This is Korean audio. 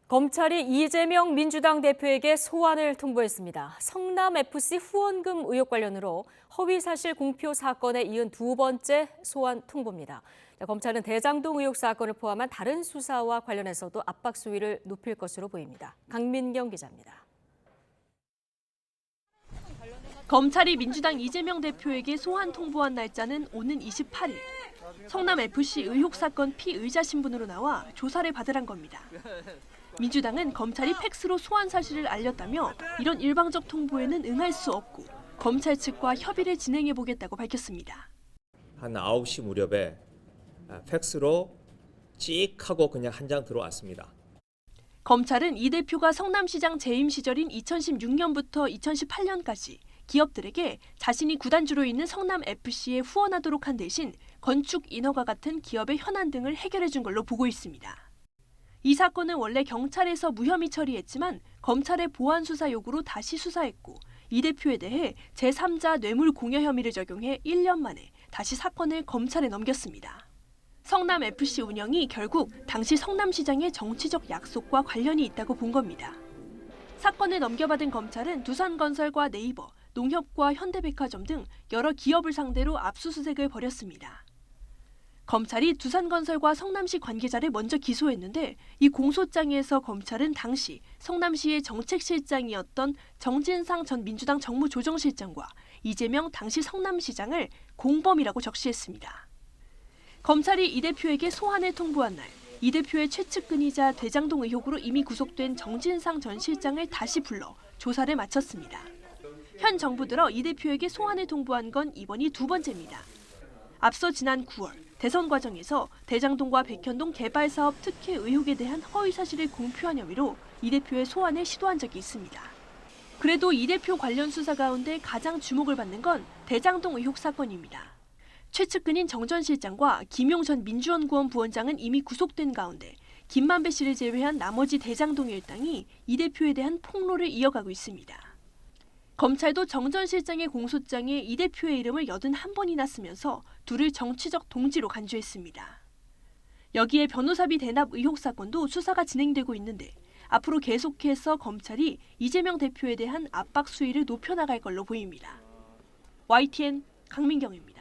검찰이 이재명 민주당 대표에게 소환을 통보했습니다. 성남FC 후원금 의혹 관련으로 허위사실 공표 사건에 이은 두 번째 소환 통보입니다. 검찰은 대장동 의혹 사건을 포함한 다른 수사와 관련해서도 압박 수위를 높일 것으로 보입니다. 강민경 기자입니다. 검찰이 민주당 이재명 대표에게 소환 통보한 날짜는 오는 28일. 성남FC 의혹 사건 피의자 신분으로 나와 조사를 받으란 겁니다. 민주당은 검찰이 팩스로 소환 사실을 알렸다며 이런 일방적 통보에는 응할 수 없고 검찰 측과 협의를 진행해보겠다고 밝혔습니다. 한 9시 무렵에 팩스로 찍 하고 그냥 한 장 들어왔습니다. 검찰은 이 대표가 성남시장 재임 시절인 2016년부터 2018년까지 기업들에게 자신이 구단주로 있는 성남FC에 후원하도록 한 대신 건축 인허가 같은 기업의 현안 등을 해결해 준 걸로 보고 있습니다. 이 사건은 원래 경찰에서 무혐의 처리했지만 검찰의 보안 수사 요구로 다시 수사했고 이 대표에 대해 제3자 뇌물 공여 혐의를 적용해 1년 만에 다시 사건을 검찰에 넘겼습니다. 성남FC 운영이 결국 당시 성남시장의 정치적 약속과 관련이 있다고 본 겁니다. 사건을 넘겨받은 검찰은 두산건설과 네이버, 농협과 현대백화점 등 여러 기업을 상대로 압수수색을 벌였습니다. 검찰이 두산건설과 성남시 관계자를 먼저 기소했는데 이 공소장에서 검찰은 당시 성남시의 정책실장이었던 정진상 전 민주당 정무조정실장과 이재명 당시 성남시장을 공범이라고 적시했습니다. 검찰이 이 대표에게 소환을 통보한 날, 이 대표의 최측근이자 대장동 의혹으로 이미 구속된 정진상 전 실장을 다시 불러 조사를 마쳤습니다. 현 정부 들어 이 대표에게 소환을 통보한 건 이번이 두 번째입니다. 앞서 지난 9월 대선 과정에서 대장동과 백현동 개발 사업 특혜 의혹에 대한 허위 사실을 공표한 혐의로 이 대표의 소환을 시도한 적이 있습니다. 그래도 이 대표 관련 수사 가운데 가장 주목을 받는 건 대장동 의혹 사건입니다. 최측근인 정 전 실장과 김용 전 민주연구원 부원장은 이미 구속된 가운데 김만배 씨를 제외한 나머지 대장동 일당이 이 대표에 대한 폭로를 이어가고 있습니다. 검찰도 정 전 실장의 공소장에 이 대표의 이름을 81번이나 쓰면서 둘을 정치적 동지로 간주했습니다. 여기에 변호사비 대납 의혹 사건도 수사가 진행되고 있는데 앞으로 계속해서 검찰이 이재명 대표에 대한 압박 수위를 높여나갈 걸로 보입니다. YTN 강민경입니다.